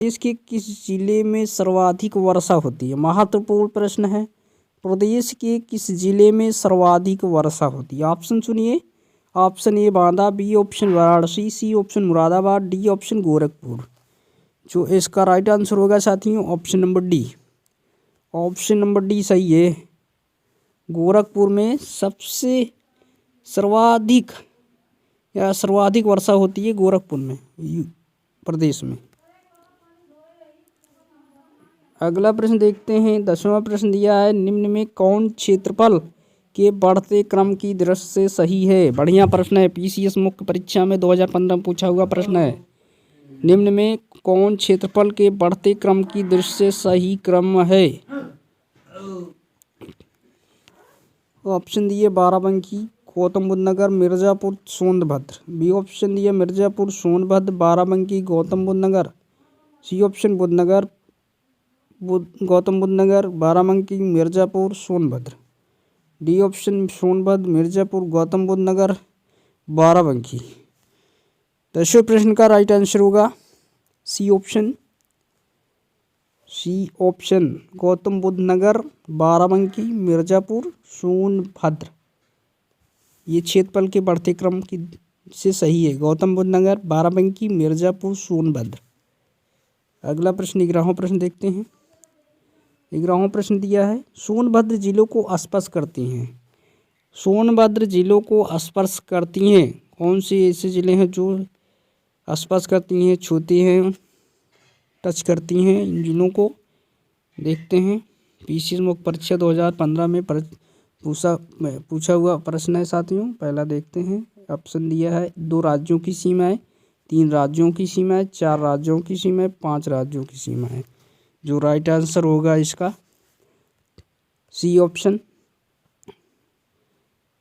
देश के किस जिले में सर्वाधिक वर्षा होती है? महत्वपूर्ण प्रश्न है। प्रदेश के किस जिले में सर्वाधिक वर्षा होती है? ऑप्शन सुनिए। Option A Banda, B option Varanasi, C option Moradabad, D option Gorakhpur. जो इसका राइट आंसर होगा साथियों option number D. Option number D सही है। गोरखपुर में सबसे सर्वाधिक वर्षा होती है गोरखपुर में प्रदेश में। अगला प्रश्न देखते हैं। 10वां प्रश्न दिया है, निम्न में कौन क्षेत्रफल के बढ़ते क्रम की दृष्टि से सही है? बढ़िया प्रश्न है, पीसीएस मुख्य परीक्षा में 2015 में पूछा हुआ प्रश्न है। निम्न में कौन क्षेत्रफल के बढ़ते क्रम की दृष्टि से सही क्रम है? ऑप्शन दिए बाराबंकी, गौतम बुद्ध नगर, मिर्जापुर, सोनभद्र। बी ऑप्शन दिए मिर्जापुर, सोनभद्र, बाराबंकी, गौतम बुद्ध नगर। सी ऑप्शन गौतम बुद्ध नगर, बाराबंकी, मिर्जापुर, सोनभद्र। डी ऑप्शन सोनभद्र, मिर्जापुर, गौतम बुद्ध नगर, बाराबंकी। 10वें प्रश्न का राइट आंसर होगा सी ऑप्शन गौतम बुद्ध नगर, बाराबंकी, मिर्जापुर, सोनभद्र। ये क्षेत्रफल के बढ़ते क्रम की से सही है। गौतम बुद्ध नगर, बाराबंकी, मिर्जापुर, सोनभद्र। अगला प्रश्न 11वां प्रश्न देखते हैं। 11वां प्रश्न दिया है, सोनभद्र जिलों को स्पर्श करती हैं। सोनभद्र जिलों को स्पर्श करती हैं कौन से ऐसे जिले हैं जो स्पर्श करती हैं, छूती हैं, टच करती हैं? इन जिलों को देखते हैं। पीसीएस मुख्य परीक्षा 2015 में पूछा हुआ प्रश्न है साथियों। पहला देखते हैं। ऑप्शन दिया है 2 राज्यों की सीमाएं, 3 राज्यों की सीमाएं, 4 राज्यों की सीमाएं, 5 राज्यों की सीमाएं। जो राइट आंसर होगा इसका सी ऑप्शन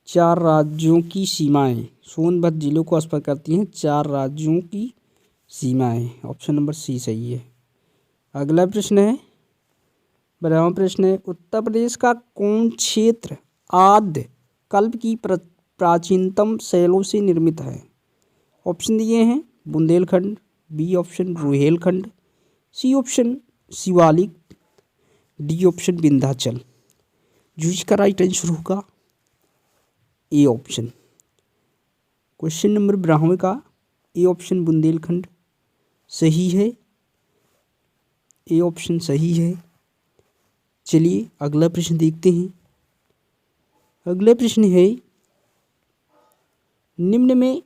4 राज्यों की सीमाएं। सोनभद्र जिलों को स्पर्श करती हैं 4 राज्यों की सीमाएं। ऑप्शन नंबर सी सही है। अगला प्रश्न है, 12वां प्रश्न है, उत्तर प्रदेश का कौन क्षेत्र आद्य कल्प की प्राचीनतम शैलों से निर्मित है? ऑप्शन दिए हैं Bundelkhand, B option Rohilkhand, C option Shivalik, D option Vindhyachal. जो इसका राइट आंसर होगा ए ऑप्शन। क्वेश्चन नंबर 12 का ए ऑप्शन बुंदेलखंड सही है। ए ऑप्शन सही है। चलिए अगला प्रश्न देखते हैं। अगला प्रश्न है, निम्न में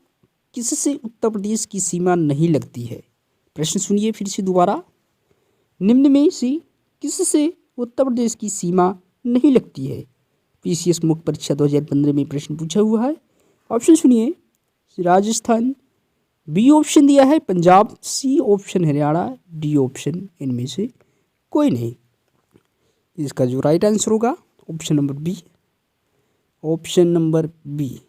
किससे उत्तर प्रदेश की सीमा नहीं लगती है? प्रश्न सुनिए फिर से दोबारा। निम्न में से किससे उत्तर प्रदेश की सीमा नहीं लगती है? पीसीएस मुख्य परीक्षा 2015 में प्रश्न पूछा हुआ है। ऑप्शन सुनिए, राजस्थान, बी ऑप्शन दिया है Punjab, C option Haryana, D option इनमें से कोई नहीं। इसका जो राइट आंसर होगा option number B. Option number B.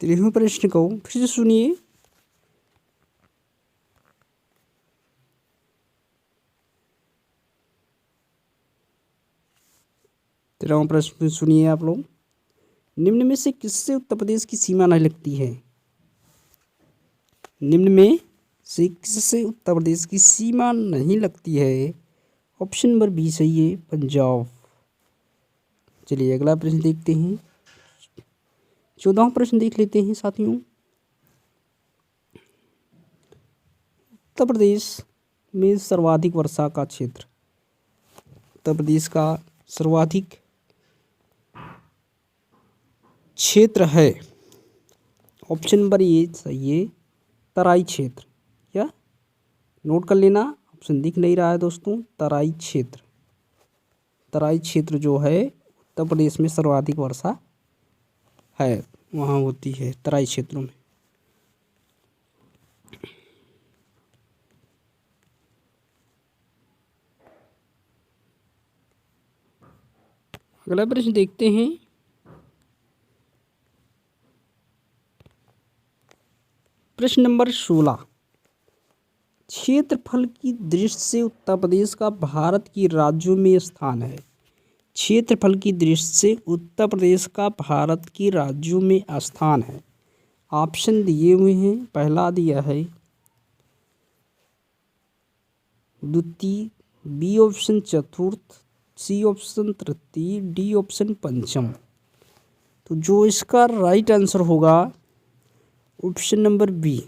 तेरहवें प्रश्न को फिर से सुनिए। तेरहवां प्रश्न सुनिए आप लोग। निम्न में से किससे उत्तर प्रदेश की सीमा नहीं लगती है? निम्न में से किससे उत्तर प्रदेश की सीमा नहीं लगती है? ऑप्शन नंबर बी सही है, पंजाब। चलिए अगला प्रश्न देखते हैं। 14वां प्रश्न देख लेते हैं साथियों। उत्तर प्रदेश में सर्वाधिक वर्षा का क्षेत्र, उत्तर प्रदेश का सर्वाधिक क्षेत्र है। ऑप्शन नंबर ए सही है, तराई क्षेत्र। क्या नोट कर लेना, ऑप्शन दिख नहीं रहा है दोस्तों। तराई क्षेत्र, तराई क्षेत्र जो है उत्तर प्रदेश में सर्वाधिक वर्षा है, वहाँ होती है तराई क्षेत्रों में। अगला प्रश्न देखते हैं। प्रश्न नंबर 16, क्षेत्रफल की दृष्टि से उत्तर प्रदेश का भारत की राज्यों में स्थान है। क्षेत्रफल की दृष्टि से उत्तर प्रदेश का भारत के राज्यों में स्थान है। ऑप्शन दिए हुए हैं, पहला दिया है द्वितीय, बी ऑप्शन चतुर्थ, सी ऑप्शन तृतीय, डी ऑप्शन पंचम। तो जो इसका राइट आंसर होगा option number B.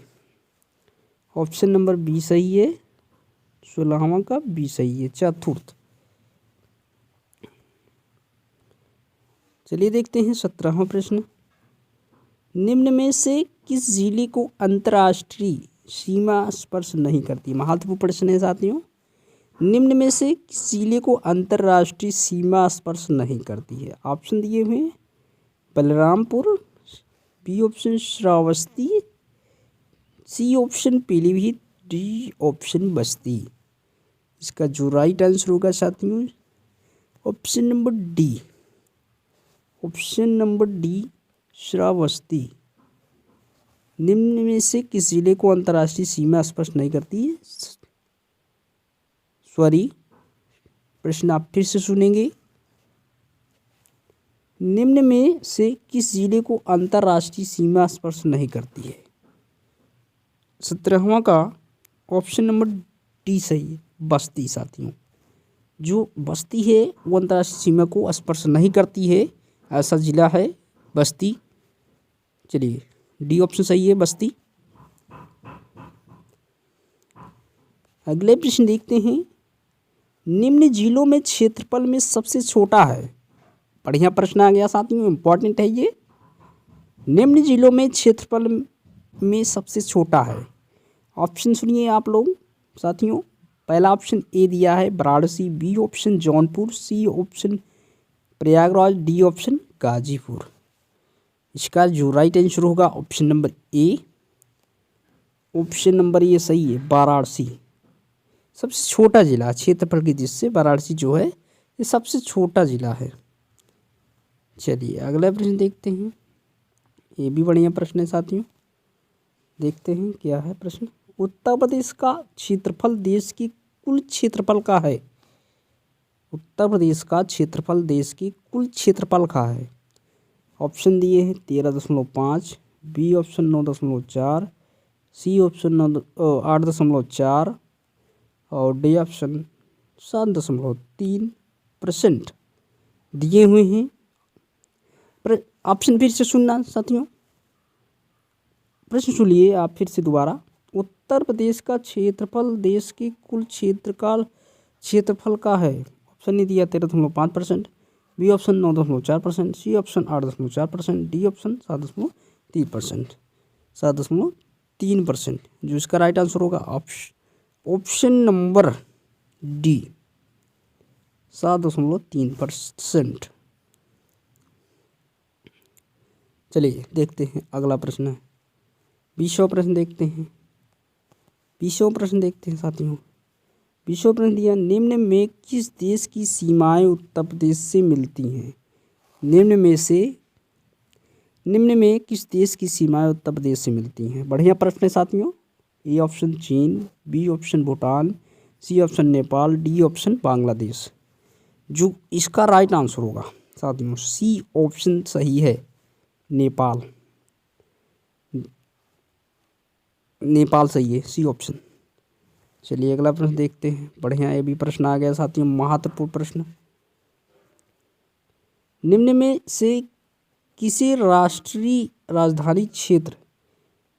Option number B सही है, 16वां का बी सही है, चतुर्थ। चलिए देखते हैं 17वां प्रश्न। निम्न में से किस जिले को अंतर्राष्ट्रीय सीमा स्पर्श नहीं करती? महत्वपूर्ण प्रश्न है साथियों। निम्न में से किस जिले को अंतर्राष्ट्रीय सीमा स्पर्श नहीं करती है? ऑप्शन दिए हुए हैं Balrampur, B option Shravasti, C option Pilibhit, D option Basti. इसका जो राइट आंसर होगा साथियों option number D. Option number D Shravasti. निम्न में से किस जिले को अंतर्राष्ट्रीय सीमा स्पर्श नहीं करती है? सॉरी, प्रश्न आप फिर से सुनेंगे। निम्न में से किस जिले को अंतर्राष्ट्रीय सीमा स्पर्श नहीं करती है? 17वां का ऑप्शन नंबर डी सही है, बस्ती। साथियों, जो बस्ती है वो अंतर्राष्ट्रीय सीमा को स्पर्श नहीं करती है, ऐसा जिला है बस्ती। चलिए, डी ऑप्शन सही है, बस्ती। अगले प्रश्न देखते हैं। निम्न जिलों में क्षेत्रफल में सबसे छोटा है? बढ़िया प्रश्न आ गया साथियों, इंपॉर्टेंट है ये। निम्न जिलों में क्षेत्रफल में सबसे छोटा है। ऑप्शन सुनिए आप लोग साथियों। पहला ऑप्शन ए दिया है Varanasi, B option Jaunpur, C option Prayagraj, D option Ghazipur. इसका जो राइट आंसर होगा option number A. Option number A सही है, वाराणसी सबसे छोटा जिला क्षेत्रफल की दृष्टि से। वाराणसी जो है ये सबसे छोटा जिला है। चलिए अगला प्रश्न देखते हैं। ये भी बढ़िया प्रश्न है साथियों, देखते हैं क्या है प्रश्न। उत्तर प्रदेश का क्षेत्रफल देश की कुल क्षेत्रफल का है? उत्तर प्रदेश का क्षेत्रफल देश की कुल क्षेत्रफल का है। ऑप्शन दिए हैं 13.5, बी ऑप्शन 9.4, सी ऑप्शन 8.4 और डी ऑप्शन 7.3% दिए हुए हैं। ऑप्शन फिर से सुनना साथियों, प्रश्न सुनिए आप फिर से दोबारा। उत्तर प्रदेश का क्षेत्रफल देश के कुल क्षेत्रफल का है। ऑप्शन ए दिया 13.5%, B option 9.4%, C option 8.4%, D option 7.3%। जो इसका राइट आंसर होगा ऑप्शन नंबर डी, 7.3%। चलिए देखते हैं अगला प्रश्न है। 20वां प्रश्न देखते हैं। 20वां प्रश्न देखते हैं साथियों। 20वां प्रश्न दिया, निम्न में किस देश की सीमाएं उत्तर प्रदेश से मिलती हैं? निम्न में किस देश की सीमाएं उत्तर प्रदेश से मिलती हैं? बढ़िया प्रश्न है साथियों। ए ऑप्शन चीन, B option Bhutan, C option Nepal, D option Bangladesh. जो इसका राइट आंसर होगा साथियों सी ऑप्शन सही है, नेपाल। नेपाल सही है, सी ऑप्शन। चलिए अगला प्रश्न देखते हैं। बढ़िया ये भी प्रश्न आ गया साथियों, महत्वपूर्ण प्रश्न। निम्न में से किसे राष्ट्रीय राजधानी क्षेत्र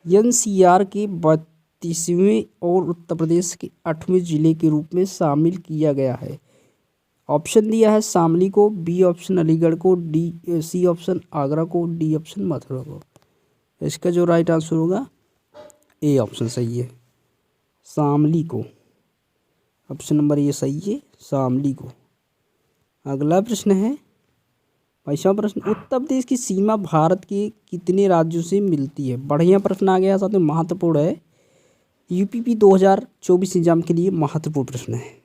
एनसीआर के 32वें और उत्तर प्रदेश के 8वें जिले के रूप में शामिल किया गया है? ऑप्शन दिया है शामली को, बी ऑप्शन अलीगढ़ को, सी ऑप्शन आगरा को, डी ऑप्शन मथुरा को। इसका जो राइट आंसर होगा ए ऑप्शन सही है, शामली को। ऑप्शन नंबर ये सही है, शामली को। अगला प्रश्न है 22वां प्रश्न। उत्तर प्रदेश की सीमा भारत के कितने राज्यों से मिलती है? बढ़िया प्रश्न आ गया साथ में, महत्वपूर्ण है। यूपीपी 2024 एग्जाम के लिए महत्वपूर्ण प्रश्न है।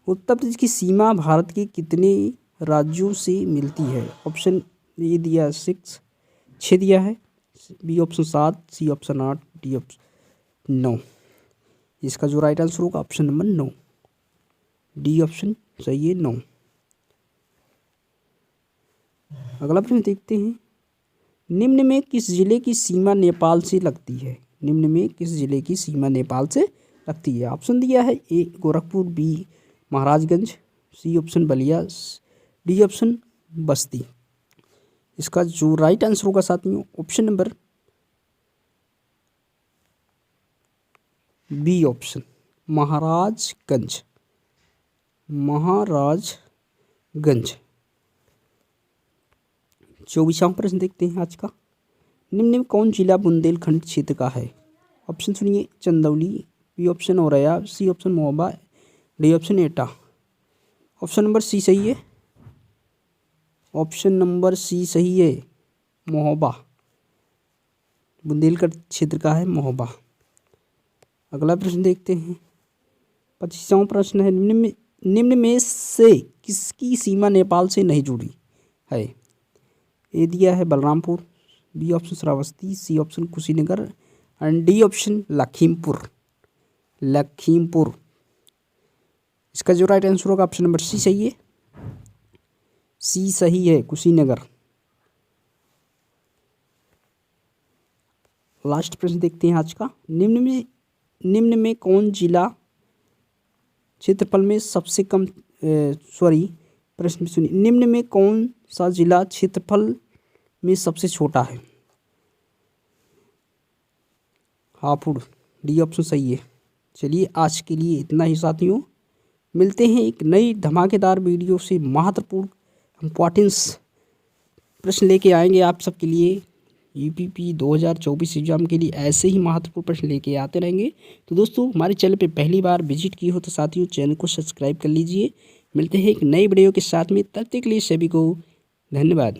उत्तर प्रदेश की सीमा भारत के कितने राज्यों से मिलती है? ऑप्शन ए दिया 6 दिया है, B option 7, C option 8, D option 9। इसका जो राइट आंसर होगा ऑप्शन नंबर 9, डी ऑप्शन सही है 9। अगला प्रश्न देखते हैं, निम्न में किस जिले की सीमा नेपाल से लगती है? निम्न में किस जिले की सीमा नेपाल से लगती है? ऑप्शन दिया है A Gorakhpur, B Maharajganj, C option Ballia, D option Basti. इसका जो राइट आंसर होगा साथियों option number B option Maharajganj, Maharajganj. 24वां प्रश्न देखते हैं आज का, निम्न में कौन जिला बुंदेलखंड क्षेत्र का है? ऑप्शन सुनिए, Chandauli, B option Auraiya, C option Mahoba, D option Etah. Option number C सही है, ऑप्शन नंबर सी सही है, महोबा, बुंदेलखंड क्षेत्र का है महोबा। अगला प्रश्न देखते हैं, 25वां प्रश्न है, निम्न में से किसकी सीमा नेपाल से नहीं जुड़ी है? ए दिया है Balrampur, B option Shravasti, C option Kushinagar and D option Lakhimpur. Lakhimpur. इसका जो राइट आंसर होगा ऑप्शन नंबर सी सही है, सी सही है, कुशीनगर। लास्ट प्रश्न देखते हैं आज का, निम्न में कौन जिला क्षेत्रफल में सबसे कम प्रश्न सुनिए, निम्न में कौन सा जिला क्षेत्रफल में सबसे छोटा है? हापुड़, डी ऑप्शन सही है। चलिए आज के लिए इतना ही साथियों, मिलते हैं एक नई धमाकेदार वीडियो से। महत्वपूर्ण इम्पॉर्टेंस प्रश्न लेके आएंगे आप सबके लिए। यूपीपी 2024 एग्जाम के लिए ऐसे ही महत्वपूर्ण प्रश्न लेके आते रहेंगे। तो दोस्तों हमारे चैनल पे पहली बार विजिट की हो तो साथियों चैनल को सब्सक्राइब कर लीजिए। मिलते हैं एक नई वीडियो के साथ में, तब तक के लिए सभी को धन्यवाद।